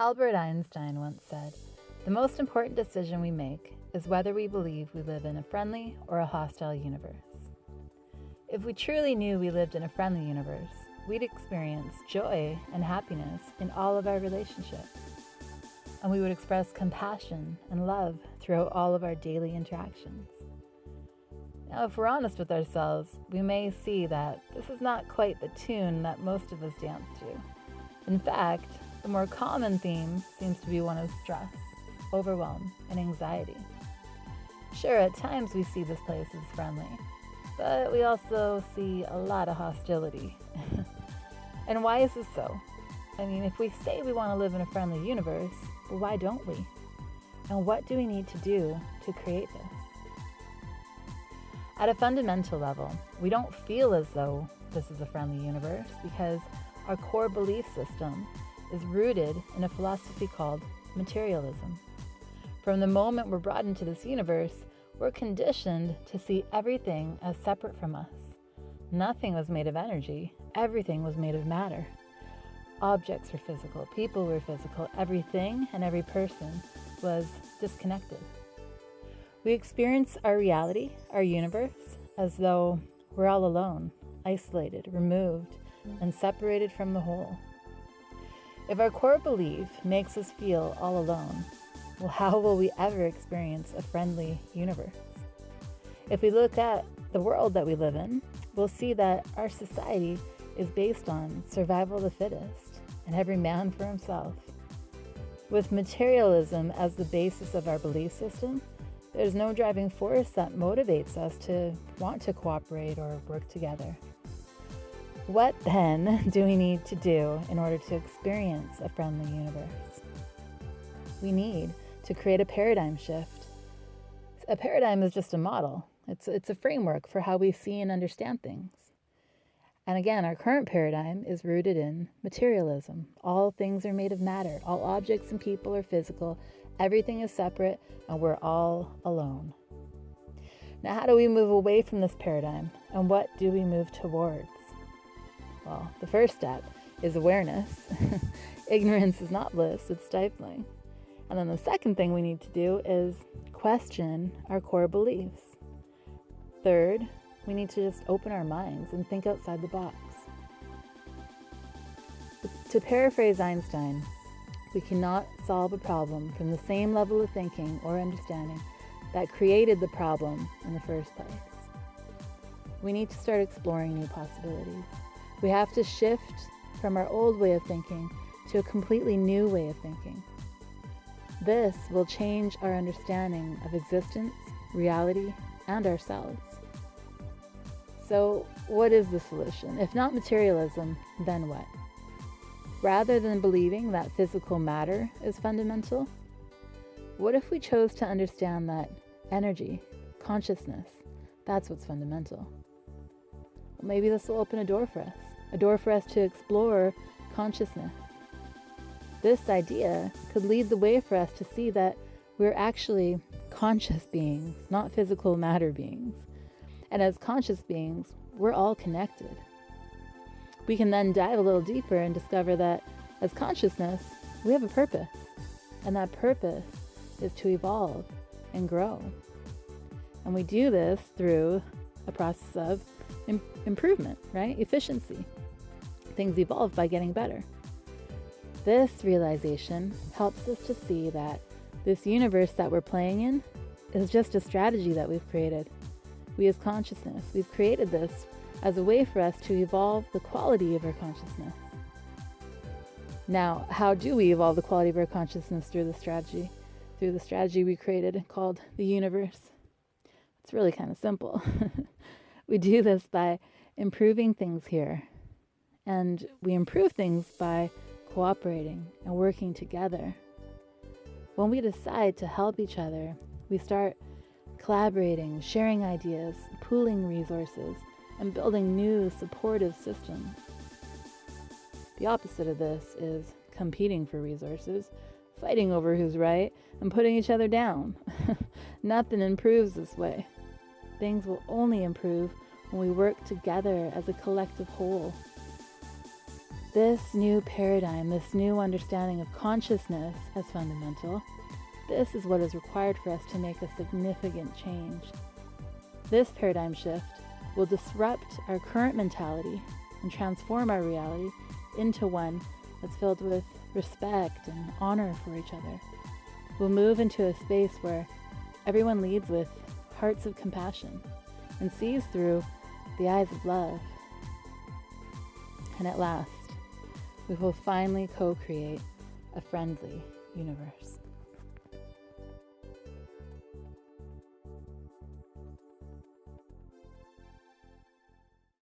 Albert Einstein once said, "The most important decision we make is whether we believe we live in a friendly or a hostile universe." If we truly knew we lived in a friendly universe, we'd experience joy and happiness in all of our relationships. And we would express compassion and love throughout all of our daily interactions. Now, if we're honest with ourselves, we may see that this is not quite the tune that most of us dance to. In fact, the more common theme seems to be one of stress, overwhelm, and anxiety. Sure, at times we see this place as friendly, but we also see a lot of hostility. And why is this so? I mean, if we say we want to live in a friendly universe, well, why don't we? And what do we need to do to create this? At a fundamental level, we don't feel as though this is a friendly universe because our core belief system is rooted in a philosophy called materialism. From the moment we're brought into this universe, we're conditioned to see everything as separate from us. Nothing was made of energy, everything was made of matter. Objects were physical, people were physical, everything and every person was disconnected. We experience our reality, our universe, as though we're all alone, isolated, removed, and separated from the whole. If our core belief makes us feel all alone, well, how will we ever experience a friendly universe? If we look at the world that we live in, we'll see that our society is based on survival of the fittest and every man for himself. With materialism as the basis of our belief system, there's no driving force that motivates us to want to cooperate or work together. What then do we need to do in order to experience a friendly universe? We need to create a paradigm shift. A paradigm is just a model. It's a framework for how we see and understand things. And again, our current paradigm is rooted in materialism. All things are made of matter. All objects and people are physical. Everything is separate, and we're all alone. Now, how do we move away from this paradigm, and what do we move towards? Well, the first step is awareness. Ignorance is not bliss, it's stifling. And then the second thing we need to do is question our core beliefs. Third, we need to just open our minds and think outside the box. To paraphrase Einstein, we cannot solve a problem from the same level of thinking or understanding that created the problem in the first place. We need to start exploring new possibilities. We have to shift from our old way of thinking to a completely new way of thinking. This will change our understanding of existence, reality, and ourselves. So, what is the solution? If not materialism, then what? Rather than believing that physical matter is fundamental, what if we chose to understand that energy, consciousness, that's what's fundamental? Well, maybe this will open a door for us to explore consciousness. This idea could lead the way for us to see that we're actually conscious beings, not physical matter beings. And as conscious beings, we're all connected. We can then dive a little deeper and discover that as consciousness, we have a purpose. And that purpose is to evolve and grow. And we do this through a process of improvement, right? Efficiency. Things evolve by getting better. This realization helps us to see that this universe that we're playing in is just a strategy that we've created. We as consciousness, we've created this as a way for us to evolve the quality of our consciousness. Now, how do we evolve the quality of our consciousness through the strategy? Through the strategy we created called the universe. It's really kind of simple. We do this by improving things here. And we improve things by cooperating and working together. When we decide to help each other, we start collaborating, sharing ideas, pooling resources, and building new supportive systems. The opposite of this is competing for resources, fighting over who's right, and putting each other down. Nothing improves this way. Things will only improve when we work together as a collective whole. This new paradigm, this new understanding of consciousness as fundamental, this is what is required for us to make a significant change. This paradigm shift will disrupt our current mentality and transform our reality into one that's filled with respect and honor for each other. We'll move into a space where everyone leads with hearts of compassion and sees through the eyes of love. And at last, we will finally co-create a friendly universe.